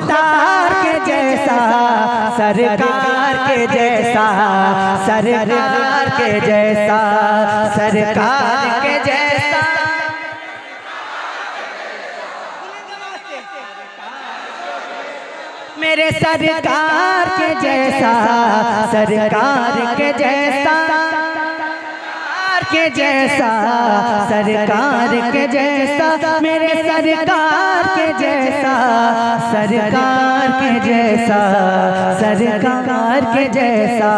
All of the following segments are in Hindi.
मुख्तार के जैसा, सरकार के जैसा, सरकार के जैसा, सरकार के जैसा, मेरे सरकार के जैसा, सरकार के जैसा, के जैसा, सरकार के जैसा, मेरे सरकार के जैसा, सरकार के जैसा, सरकार के जैसा।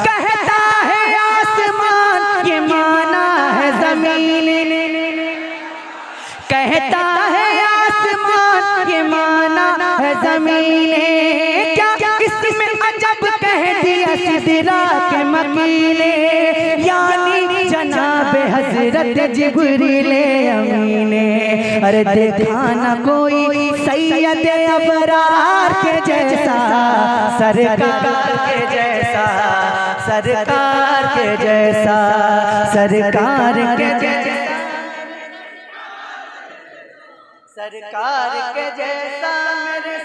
कहता है आसमान ये माना है ज़मीन, कहता है आसमान ये माना है ज़मीन, क्या इसमें अजब कह दिया सिदरा के मकीने, यानी जनाब हजरत जिब्रील अमीने। अरे देखा न कोई सैयद अबरार के जैसा, सरकार के जैसा, सरकार के जैसा, सरकार के जैसा, सरकार के जैसा, मेरे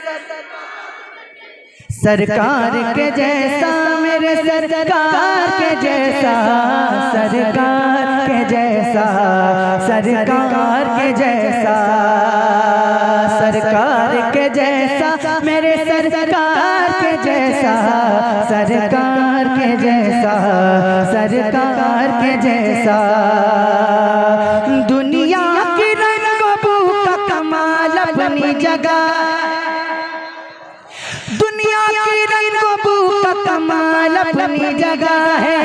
सरकार के जैसा, मेरे सरकार के जैसा, सरकार के जैसा, सरकार के जैसा, सरकार के जैसा, मेरे सरकार के जैसा, सरकार के जैसा, सरकार के जैसा। दुनिया की रंग-बू का कमाल अपनी जगह, दुनिया की रंग-बू का कमाल अपनी जगह है,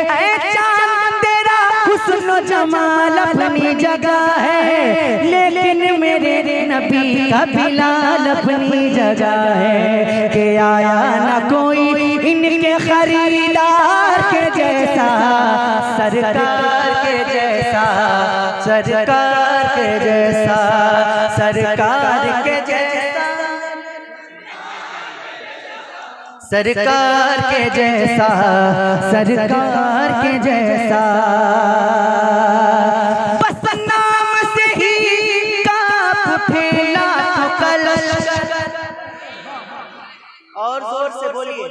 ऐ चाँद तेरा हुस्न जमाल अपनी जगह है, लेकिन मेरे नबी का बिलाल अपनी जगह है। कि आया न कोई इनके खरीदार के जैसा, सरकार के जैसा, सरकार के जैसा, सरकार के जैसा, सरकार के जैसा, सरकार के जैसा। बस नाम से ही कांप फैला तो कलश, और जोर से बोलिए,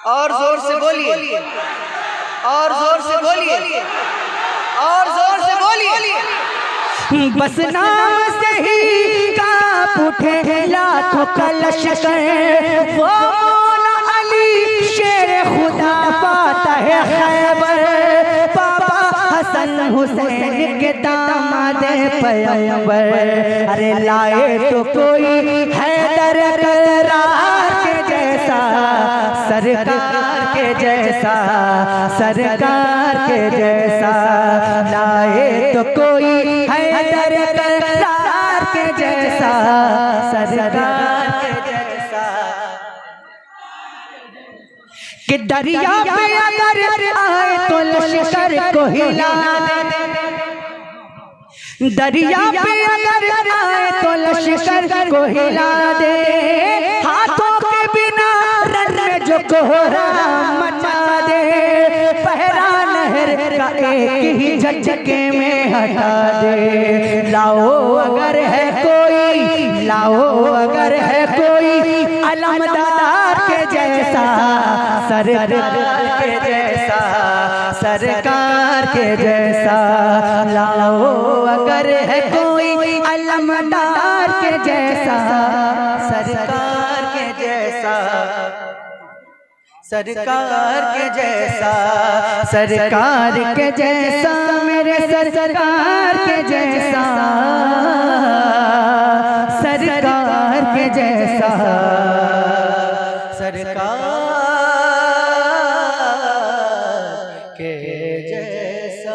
और जोर से बोलिए, और जोर से बोलिए, और जोर से बोलिए। बस नाम से ही कांप उठे लाखों कलश, वो मौला अली शेर खुदा फातह खैबर, बाबा हसन हुसैन के दामाद पैगंबर। अरे लाए तो कोई हैदर करार के जैसा, सरकार के जैसा, सरकार के जैसा, लाए तो कोई हैदर करार के जैसा, सरकार के जैसा। कि दरिया पे अगर आए तो लश्कर को हिला दे, दरिया पे अगर आए तो लश्कर को हिला दे, हाथों के बिना रन में जो कोहरा मचा दे, पहरा नहर का एक ही झटके में हटा दे। लाओ अगर है कोई, लाओ अगर है कोई अलमदार के जैसा, सरकार के जैसा, सरकार के जैसा, लाओ अगर है कोई अलमदार के जैसा, सरकार के जैसा, सरकार के जैसा, सरकार के जैसा, मेरे सरकार के जैसा, सरकार के जैसा, सरकार के जैसा।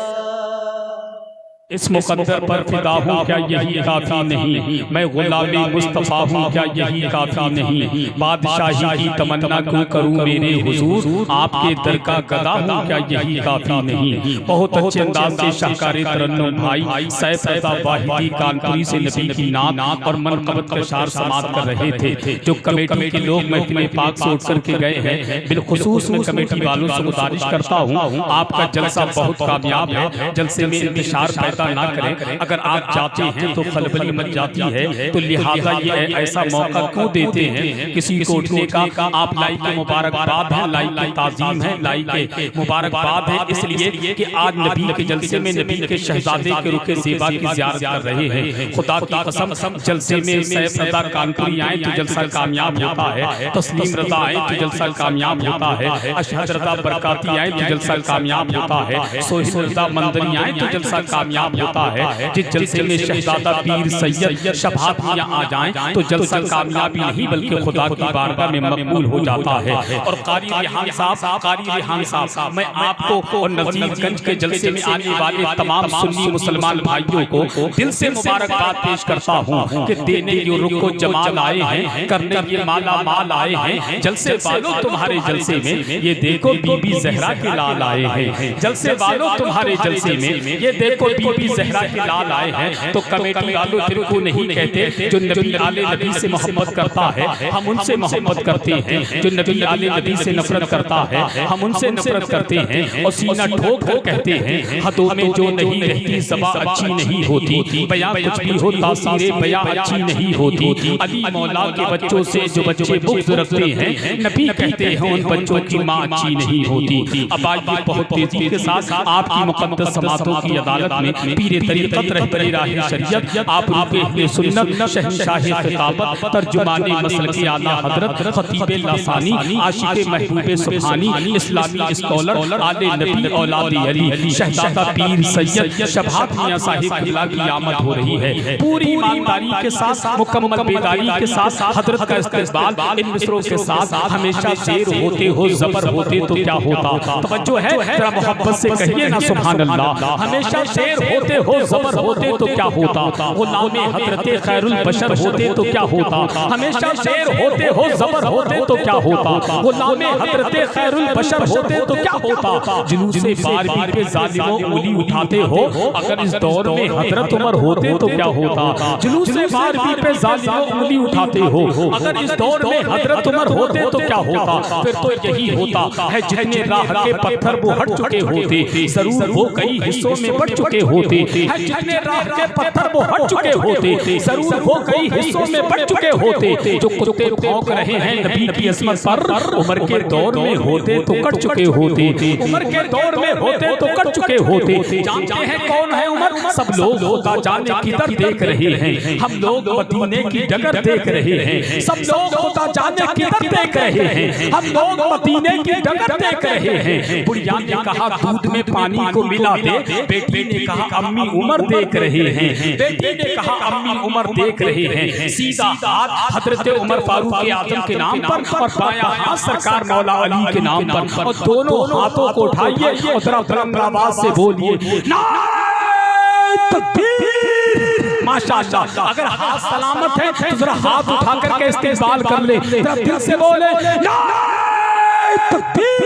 इस मुकद्दर पर फिदा हूँ क्या यही काफ़ी नहीं, मैं गुलामी मुस्तफ़ा हूँ क्या यही काफ़ी नहीं, बादशाही की तमन्ना क्यों करूँ मेरे हुजूर, आपके दर का गदा हूँ क्या यही काफ़ी नहीं। बहुत अच्छे अंदाज से शाहकार तरन्नुम भाई सैफ रज़ा वाहिदी कानपुरी से नबी की नात और मनक़बत का शार समात कर रहे थे। जो कमेटी के लोग महफिल पाक से उठ करके गए हैं, बिलखुसूस मैं कमेटी वालों से गुजारिश करता हूँ, आपका जलसा बहुत कामयाब है, जलसे में इंतशार पैदा पैदा ना करें। अगर आप जाते हैं तो खलबली मच जाती है, तो लिहाजा ये ऐसा मौका क्यों देते हैं किसी को उठने का। आप लाई के मुबारकबाद है, लाई के ताजीम है, लाई के मुबारकबाद है, इसलिए कि आज नबी के जलसे में नबी के शहजादे के रुके ज़ेबा की ज़ियारत कर रहे हैं। खुदा की कसम जलसे में सैफ रज़ा कानपुरी आए तो जलसा कामयाब होता है, तस्लीम रज़ा आए तो जलसा कामयाब होता है, अशहद रज़ा बरकाती आए तो जलसा कामयाब होता है, सोहिब रज़ा मंदरी आए तो जलसा कामयाब होता है। जिस जलसे में शहजादा पीर सैयद शबात मियां आ जाएं तो जलसा कामयाबी नहीं बल्कि खुदा की बारगाह में मकबूल हो जाता है। और कारी रिहान साहब, मैं आपको और नज़ीरगंज के जलसे में आने वाले तमाम सुन्नी मुसलमान भाइयों को दिल से मुबारकबाद पेश करता हूँ कि देने के रुख को जमाल आए हैं, करने ये माला माल आए हैं। जलसे वालों तुम्हारे जलसे में ये देखो बीबी ज़हरा के लाल आए हैं। जलसे वालों तुम्हारे जलसे में ये देखो बीबी ज़हरा के लाल आए हैं। तो कमेटी वालों तिनको नहीं कहते जो नबी आले नबी से मोहब्बत करता है हम उनसे मोहब्बत करते हैं, जो नबी आले नबी से नफरत करता है हम उनसे नफरत करते हैं। और सीना ठोक कर कहते हैं हदों में जो नहीं रहती ज़बां अच्छी नहीं होती, बयां कुछ भी हो तासीरे बयां अच्छी नहीं होती। अली मौला के बच्चों से जो बच्चे बुग़्ज़ रखते हैं नबी कहते हैं उन बच्चों की माँ अच्छी नहीं होती। अब आइए बहुत तेजी के साथ आपकी मुक़द्दस समातों की अदालत में पीरे तरीक़त रहबरे राह शरीयत आप रुके सुन्नत शहंशाह खिताबत तर्जुमाने मसलक आला हज़रत खतीब लासानी आशिक़ महबूब सुब्हानी इस्लामी स्कॉलर आले नबी औलाद अली शहजादा पीर सैयद शबात मियां साहिब क़िबला की आमद हो रही है। पूरी ईमानदारी के साथ मुकम्मल बेदारी के साथ हज़रत का इस्तक़बाल इन मिसरों के साथ हमेशा शेर होते हो ज़बर होते तो क्या होता। तवज्जो है जरा मोहब्बत से कहिए ना सुभान अल्लाह। हमेशा शेर होते हो ज़बर होते तो क्या होता, ग़ुलाम हज़रत खैरुल बशर होते तो क्या होता। हमेशा शेर होते हो ज़बर होते तो क्या होता, ग़ुलाम हज़रत खैरुल बशर होते तो क्या होता। जुलूसे बारबी पे ज़ालिमों उंगली उठाते हो, अगर इस दौर में हज़रत उमर होते तो क्या होता। जुलूसे बारबी पे ज़ालिमों उंगली उठाते हो, अगर इस दौर में हज़रत उमर होते तो क्या होता। फिर तो यही होता है जितने राह के पत्थर वो हट चुके होते, जरूर वो कई हिस्सों में बढ़ चुके होते हैं। जितने राह के पत्थर वो हट चुके होते, जरूर वो कई हिस्सों में बढ़ चुके होते। जो कुत्ते भौंक रहे हैं नबी की अस्मत पर, उमर के दौर में होते तो कट चुके होते। उमर के दौर में होते तो कट चुके होते। जानते हैं कौन है उमर? सब लोग होता जाने किधर देख रहे हैं, हम लोग मदीने की डगर देख रहे हैं। सब लोग होता जाने किधर देख रहे हैं, हम लोग मदीने की डगर देख रहे हैं। बुढ़िया ने कहा दूध में पानी को मिला दे, बेटी ने कहा अम्मी उमर देख रहे हैं। बेटी ने कहा अम्मी उमर देख रहे हैं। सीधा हाथ हजरत उमर फारूक आज़म के नाम पर और बायां हाथ सरकार मौला अली के नाम पर, और दोनों हाथों को उठाइए और जरा बुलंद आवाज से बोलिए नारे तकबीर। माशाअल्लाह, अगर हाथ सलामत है तो जरा हाथ उठा करके इस्तेमाल कर ले, जरा दिल से बोले नारे तकबीर।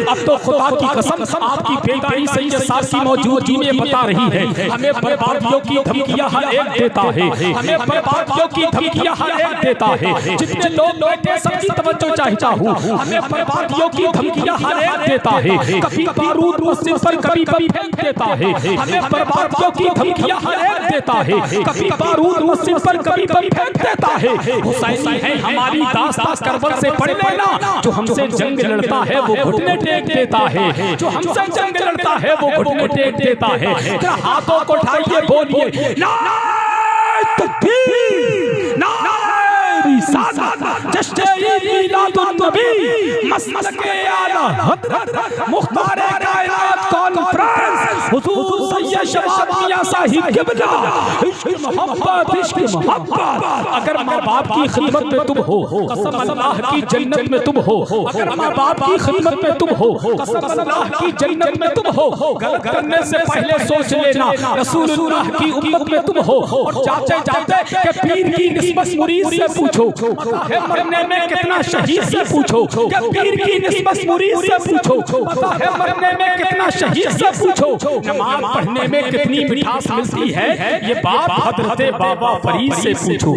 अब तो खुदा की कसम आपकी बेदारी सैयद साहब की मौजूदगी में बता रही है, हमें बर्बादियों की धमकियां हर एक देता है, हमें बर्बादियों की धमकियां हर एक देता है। जितने लोग बैठे सबकी तवज्जो चाहता हूँ, हमें बर्बादियों की धमकियां हर एक देता है। कभी बारूद मस्जिद पर कभी बम फेंक देता है, हमें बर्बादियों की धमकियां हर एक देता है। कभी बारूद मस्जिद पर कभी बम फेंक देता है। हुसैनी है हमारी दास्तां करबल से पढ़ लेना, जो हमसे जंग लड़ता है वो घुटने टेक देता है, जो हमसे जंग लड़ता है वो घुटने टेक देता है। जरा हाथों को उठाइए बोलिए नारे तकबीर, नारे रिसालत, जश्न ईद मिलादुन नबी, मसलक आला हज़रत मुख्तार कायनात कॉन्फ्रेंस हुजूर सैयद शबात मियां साहिब क़िबला। इश्क मोहब्बत, इश्क मोहब्बत। अगर माँ बाप की खिदमत में तुम हो, कसम अल्लाह की जन्नत में तुम हो। अगर माँ बाप की खिदमत में तुम हो, कसम अल्लाह की जन्नत में तुम हो। गलत करने से पहले सोच लेना रसूलुल्लाह की उम्मत में तुम हो। और जाते जाते के पीर की निस्बत मुरीद से पूछो, पता है मरने में कितना शहीद से पूछो। के पीर की निस्बत मुरीद से पूछो, पता है मरने में कितना शहीद से पूछो। नमाज पढ़ने में कितनी मिठास मिलती है, ये बात हज़रत बाबा फरीद से पूछो।